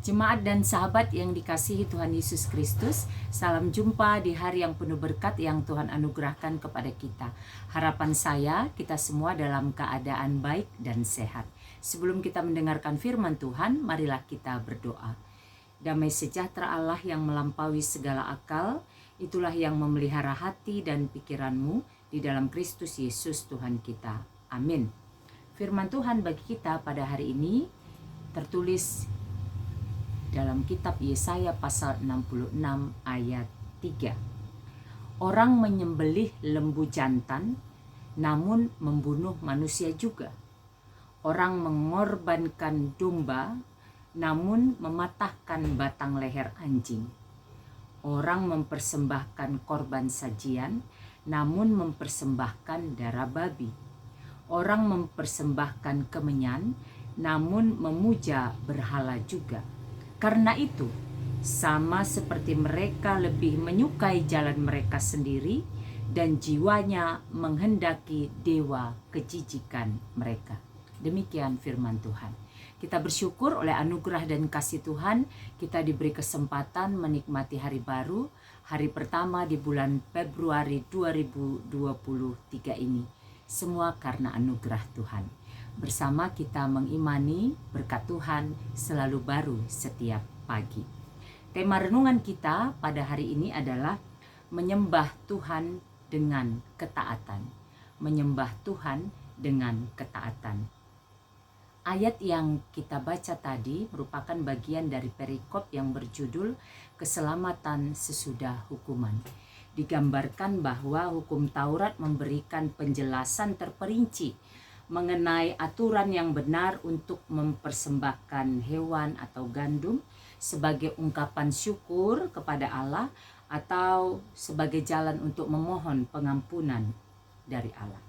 Jemaat dan sahabat yang dikasihi Tuhan Yesus Kristus, salam jumpa di hari yang penuh berkat yang Tuhan anugerahkan kepada kita. Harapan saya, kita semua dalam keadaan baik dan sehat. Sebelum kita mendengarkan firman Tuhan, marilah kita berdoa. Damai sejahtera Allah yang melampaui segala akal, itulah yang memelihara hati dan pikiranmu di dalam Kristus Yesus Tuhan kita. Amin. Firman Tuhan bagi kita pada hari ini tertulis dalam kitab Yesaya pasal 66 ayat 3. Orang menyembelih lembu jantan, namun membunuh manusia juga. Orang mengorbankan domba, namun mematahkan batang leher anjing. Orang mempersembahkan korban sajian, namun mempersembahkan darah babi. Orang mempersembahkan kemenyan, namun memuja berhala juga. Karena itu, sama seperti mereka lebih menyukai jalan mereka sendiri dan jiwanya menghendaki dewa kejijikan mereka. Demikian firman Tuhan. Kita bersyukur oleh anugerah dan kasih Tuhan, kita diberi kesempatan menikmati hari baru, hari pertama di bulan Februari 2023 ini. Semua karena anugerah Tuhan. Bersama kita mengimani berkat Tuhan selalu baru setiap pagi. Tema renungan kita pada hari ini adalah menyembah Tuhan dengan ketaatan. Menyembah Tuhan dengan ketaatan. Ayat yang kita baca tadi merupakan bagian dari perikop yang berjudul Keselamatan Sesudah Hukuman. Digambarkan bahwa hukum Taurat memberikan penjelasan terperinci mengenai aturan yang benar untuk mempersembahkan hewan atau gandum sebagai ungkapan syukur kepada Allah atau sebagai jalan untuk memohon pengampunan dari Allah.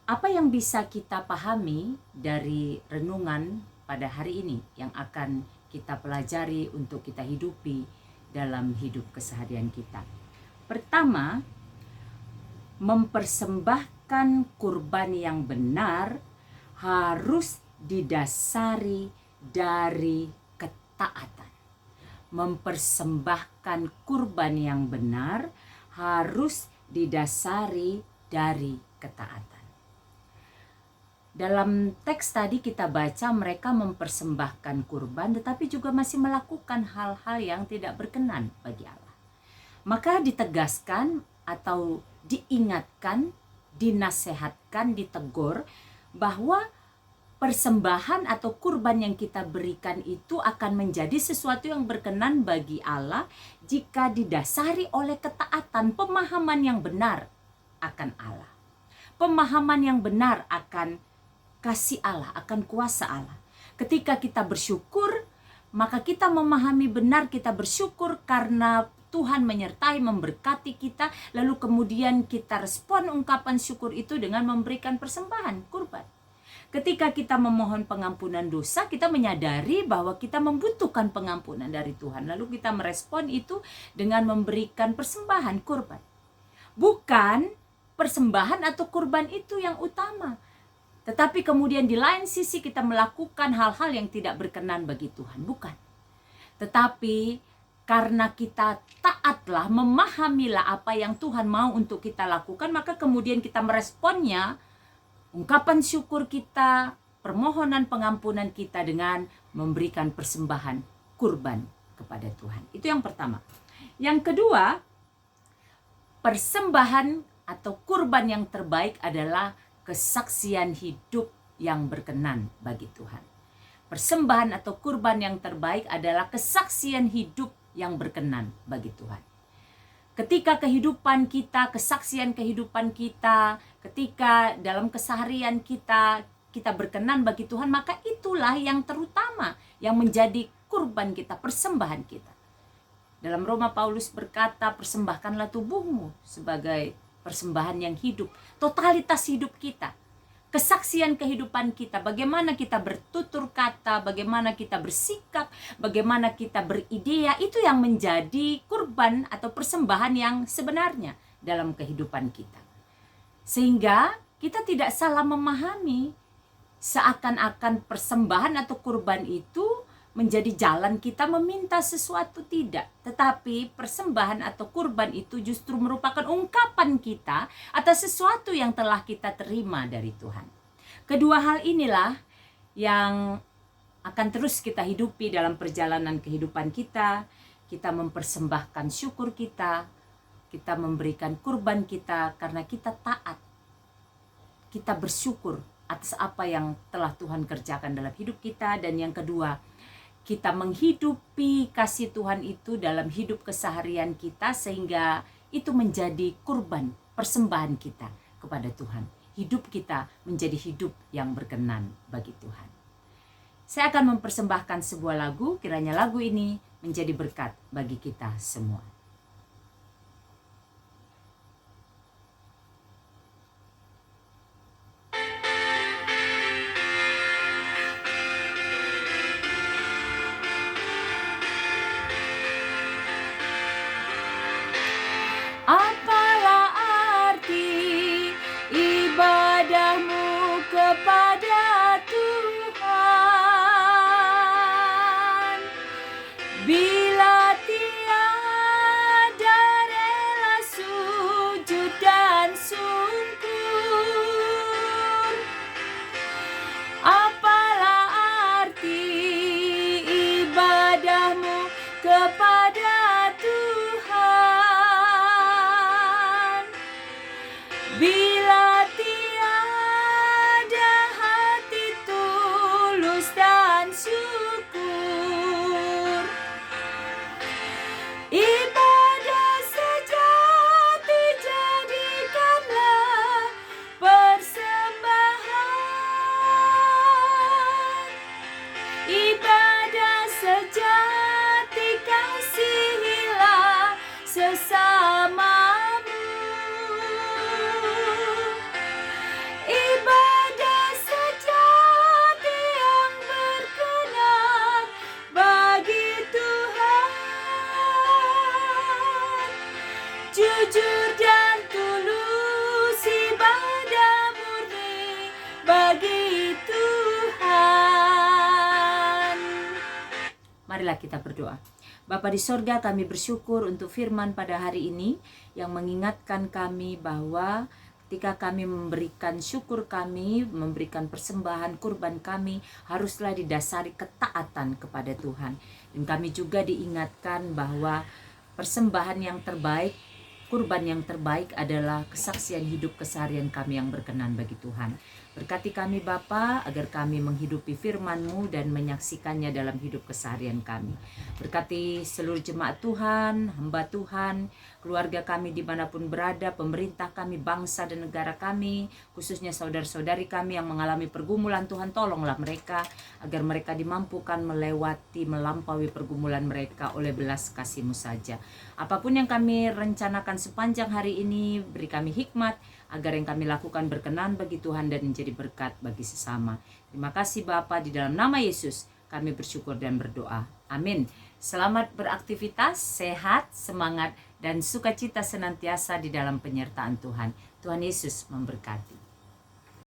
Apa yang bisa kita pahami dari renungan pada hari ini yang akan kita pelajari untuk kita hidupi dalam hidup keseharian kita? Pertama, mempersembahkan kurban yang benar harus didasari dari ketaatan. Mempersembahkan kurban yang benar harus didasari dari ketaatan. Dalam teks tadi kita baca mereka mempersembahkan kurban tetapi juga masih melakukan hal-hal yang tidak berkenan bagi Allah. Maka ditegaskan atau diingatkan, dinasehatkan, ditegur bahwa persembahan atau kurban yang kita berikan itu akan menjadi sesuatu yang berkenan bagi Allah jika didasari oleh ketaatan, pemahaman yang benar akan Allah. Pemahaman yang benar akan kasih Allah, akan kuasa Allah. Ketika kita bersyukur, maka kita memahami benar, kita bersyukur karena Tuhan menyertai, memberkati kita, lalu kemudian kita respon ungkapan syukur itu dengan memberikan persembahan, kurban. Ketika kita memohon pengampunan dosa, kita menyadari bahwa kita membutuhkan pengampunan dari Tuhan. Lalu kita merespon itu dengan memberikan persembahan, kurban. Bukan persembahan atau kurban itu yang utama. Tetapi kemudian di lain sisi kita melakukan hal-hal yang tidak berkenan bagi Tuhan. Bukan. Tetapi karena kita taatlah, memahamilah apa yang Tuhan mau untuk kita lakukan, maka kemudian kita meresponnya, ungkapan syukur kita, permohonan pengampunan kita dengan memberikan persembahan kurban kepada Tuhan. Itu yang pertama. Yang kedua, persembahan atau kurban yang terbaik adalah kesaksian hidup yang berkenan bagi Tuhan. Persembahan atau kurban yang terbaik adalah kesaksian hidup yang berkenan bagi Tuhan. Ketika kehidupan kita, kesaksian kehidupan kita, ketika dalam keseharian kita berkenan bagi Tuhan, maka itulah yang terutama yang menjadi kurban kita, persembahan kita. Dalam Roma Paulus berkata, persembahkanlah tubuhmu sebagai persembahan yang hidup, totalitas hidup kita, kesaksian kehidupan kita, bagaimana kita bertutur kata, bagaimana kita bersikap, bagaimana kita beridea, itu yang menjadi kurban atau persembahan yang sebenarnya dalam kehidupan kita. Sehingga kita tidak salah memahami seakan-akan persembahan atau kurban itu menjadi jalan kita meminta sesuatu, tidak. Tetapi persembahan atau kurban itu justru merupakan ungkapan kita atas sesuatu yang telah kita terima dari Tuhan. Kedua hal inilah yang akan terus kita hidupi dalam perjalanan kehidupan kita. Kita mempersembahkan syukur kita memberikan kurban kita karena kita taat. Kita bersyukur atas apa yang telah Tuhan kerjakan dalam hidup kita. Dan yang kedua, kita menghidupi kasih Tuhan itu dalam hidup keseharian kita, sehingga itu menjadi kurban persembahan kita kepada Tuhan. Hidup kita menjadi hidup yang berkenan bagi Tuhan. Saya akan mempersembahkan sebuah lagu, kiranya lagu ini menjadi berkat bagi kita semua. Apalah arti ibadahmu kepada Tuhan bila tiada rela sujud dan sungkur? Apalah arti ibadahmu kepada bila tiada hati tulus dan syukur? Ibadah sejati jadikanlah persembahan. Ibadah sejati kasihilah sesama. Jujur dan tulus, ibadah murni bagi Tuhan. Marilah kita berdoa. Bapa di sorga, kami bersyukur untuk firman pada hari ini yang mengingatkan kami bahwa ketika kami memberikan syukur kami, memberikan persembahan kurban kami, haruslah didasari ketaatan kepada Tuhan. Dan kami juga diingatkan bahwa persembahan yang terbaik, kurban yang terbaik adalah kesaksian hidup keseharian kami yang berkenan bagi Tuhan. Berkati kami Bapa, agar kami menghidupi firman-Mu dan menyaksikannya dalam hidup keseharian kami. Berkati seluruh jemaat Tuhan, hamba Tuhan, keluarga kami dimanapun berada, pemerintah kami, bangsa dan negara kami, khususnya saudara-saudari kami yang mengalami pergumulan. Tuhan, tolonglah mereka, agar mereka dimampukan melampaui pergumulan mereka oleh belas kasih-Mu saja. Apapun yang kami rencanakan sepanjang hari ini, beri kami hikmat, agar yang kami lakukan berkenan bagi Tuhan dan menjadi berkat bagi sesama. Terima kasih Bapa, di dalam nama Yesus kami bersyukur dan berdoa. Amin. Selamat beraktivitas, sehat, semangat, dan sukacita senantiasa di dalam penyertaan Tuhan. Tuhan Yesus memberkati.